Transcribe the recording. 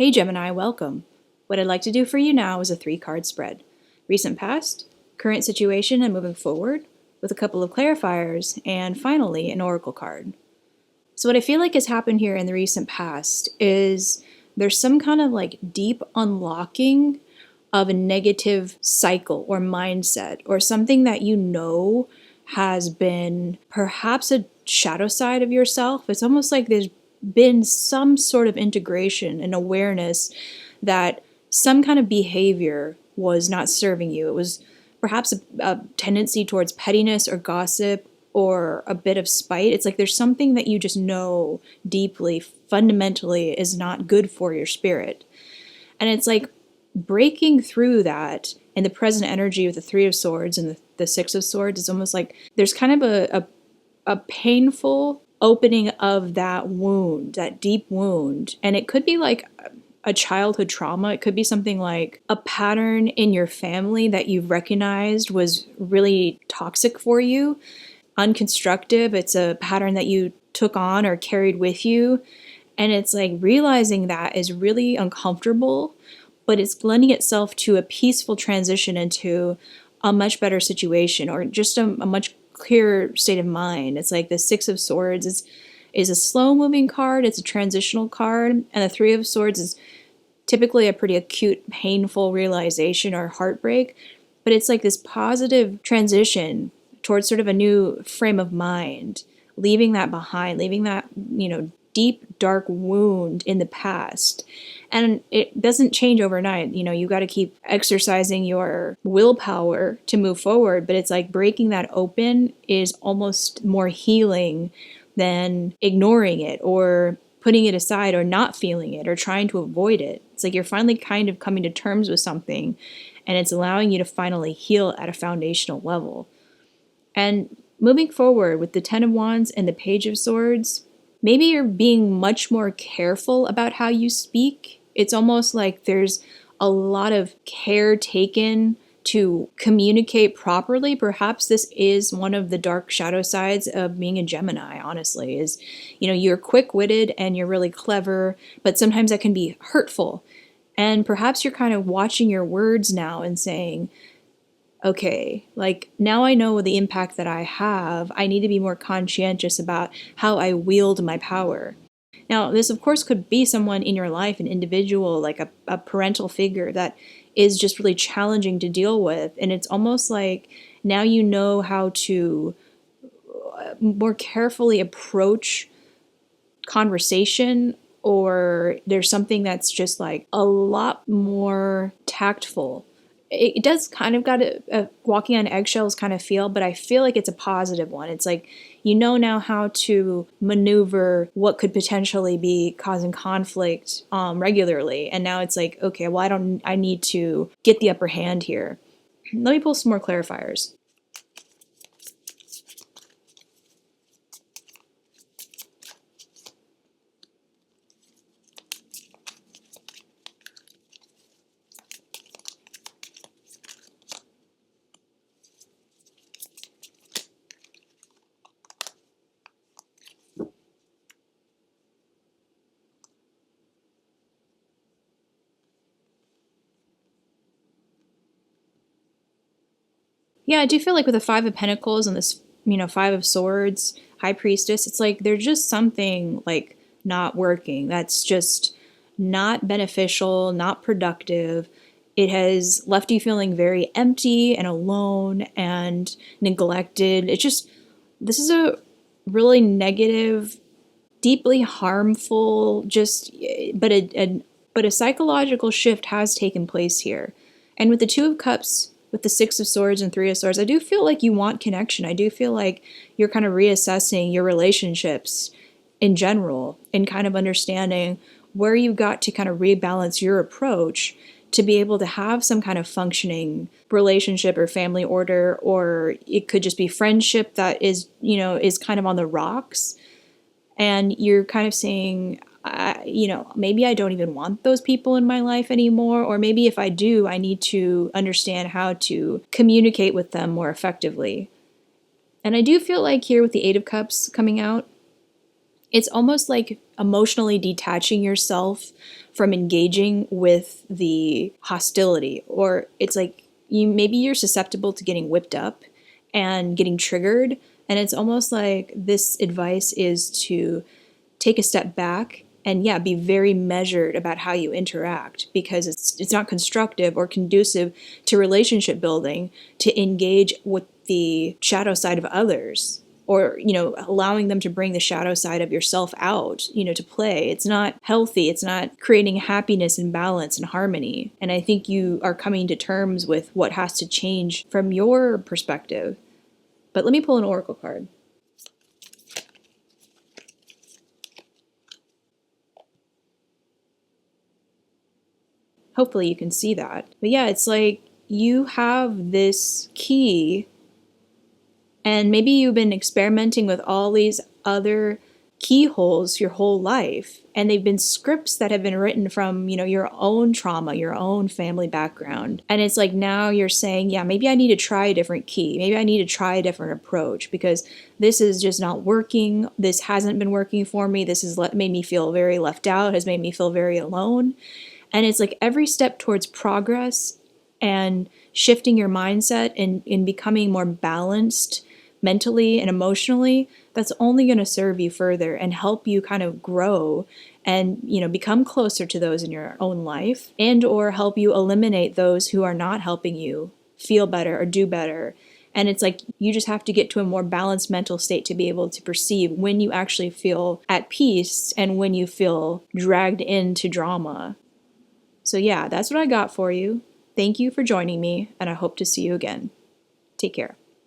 Hey Gemini, welcome. What I'd like to do for you now is a 3-card spread. Recent past, current situation and moving forward, with a couple of clarifiers, and finally an oracle card. So what I feel like has happened here in the recent past is there's some kind of like deep unlocking of a negative cycle or mindset or something that you know has been perhaps a shadow side of yourself. It's almost like there's been some sort of integration and awareness that some kind of behavior was not serving you. It was perhaps a tendency towards pettiness or gossip or a bit of spite. It's like there's something that you just know deeply, fundamentally is not good for your spirit. And it's like breaking through that in the present energy with the 3 of Swords and the 6 of Swords is almost like there's kind of a painful opening of that wound, that deep wound. And it could be like a childhood trauma. It could be something like a pattern in your family that you've recognized was really toxic for you, unconstructive. It's a pattern that you took on or carried with you. And it's like realizing that is really uncomfortable, but it's lending itself to a peaceful transition into a much better situation or just a much clearer state of mind. It's like the 6 of Swords is a slow moving card. It's a transitional card. And the 3 of Swords is typically a pretty acute, painful realization or heartbreak. But it's like this positive transition towards sort of a new frame of mind, leaving that behind, leaving that, deep, dark wound in the past. And it doesn't change overnight. You got to keep exercising your willpower to move forward. But it's like breaking that open is almost more healing than ignoring it or putting it aside or not feeling it or trying to avoid it. It's like you're finally kind of coming to terms with something and it's allowing you to finally heal at a foundational level. And moving forward with the 10 of Wands and the Page of Swords, maybe you're being much more careful about how you speak. It's almost like there's a lot of care taken to communicate properly. Perhaps this is one of the dark shadow sides of being a Gemini, honestly, is, you're quick-witted and you're really clever, but sometimes that can be hurtful. And perhaps you're kind of watching your words now and saying, okay, like now I know the impact that I have. I need to be more conscientious about how I wield my power. Now, this of course could be someone in your life, an individual, like a parental figure that is just really challenging to deal with. And it's almost like now you know how to more carefully approach conversation, or there's something that's just like a lot more tactful. It does kind of got a walking on eggshells kind of feel, but I feel like it's a positive one. It's like, now how to maneuver what could potentially be causing conflict regularly. And now it's like, okay, well, I need to get the upper hand here. Let me pull some more clarifiers. Yeah, I do feel like with the 5 of Pentacles and this, 5 of Swords, High Priestess, it's like there's just something like not working. That's just not beneficial, not productive. It has left you feeling very empty and alone and neglected. This is a really negative, deeply harmful, but a psychological shift has taken place here. And with the 2 of Cups, with the 6 of Swords and 3 of Swords, I do feel like you want connection. I do feel like you're kind of reassessing your relationships in general and kind of understanding where you got to kind of rebalance your approach to be able to have some kind of functioning relationship or family order, or it could just be friendship that is kind of on the rocks. And you're kind of saying, maybe I don't even want those people in my life anymore. Or maybe if I do, I need to understand how to communicate with them more effectively. And I do feel like here with the 8 of Cups coming out, It's almost like emotionally detaching yourself from engaging with the hostility, or it's like maybe you're susceptible to getting whipped up and getting triggered, and it's almost like this advice is to take a step back and be very measured about how you interact, because it's not constructive or conducive to relationship building to engage with the shadow side of others, or allowing them to bring the shadow side of yourself out, to play. It's not healthy. It's not creating happiness and balance and harmony. And I think you are coming to terms with what has to change from your perspective. But let me pull an oracle card. Hopefully you can see that. But yeah, it's like you have this key, and maybe you've been experimenting with all these other keyholes your whole life, and they've been scripts that have been written from, your own trauma, your own family background. And it's like now you're saying, yeah, maybe I need to try a different key. Maybe I need to try a different approach, because this is just not working. This hasn't been working for me. This has made me feel very left out, has made me feel very alone. And it's like every step towards progress and shifting your mindset and in becoming more balanced mentally and emotionally, that's only going to serve you further and help you kind of grow and, become closer to those in your own life, and or help you eliminate those who are not helping you feel better or do better. And it's like you just have to get to a more balanced mental state to be able to perceive when you actually feel at peace and when you feel dragged into drama. So yeah, that's what I got for you. Thank you for joining me, and I hope to see you again. Take care.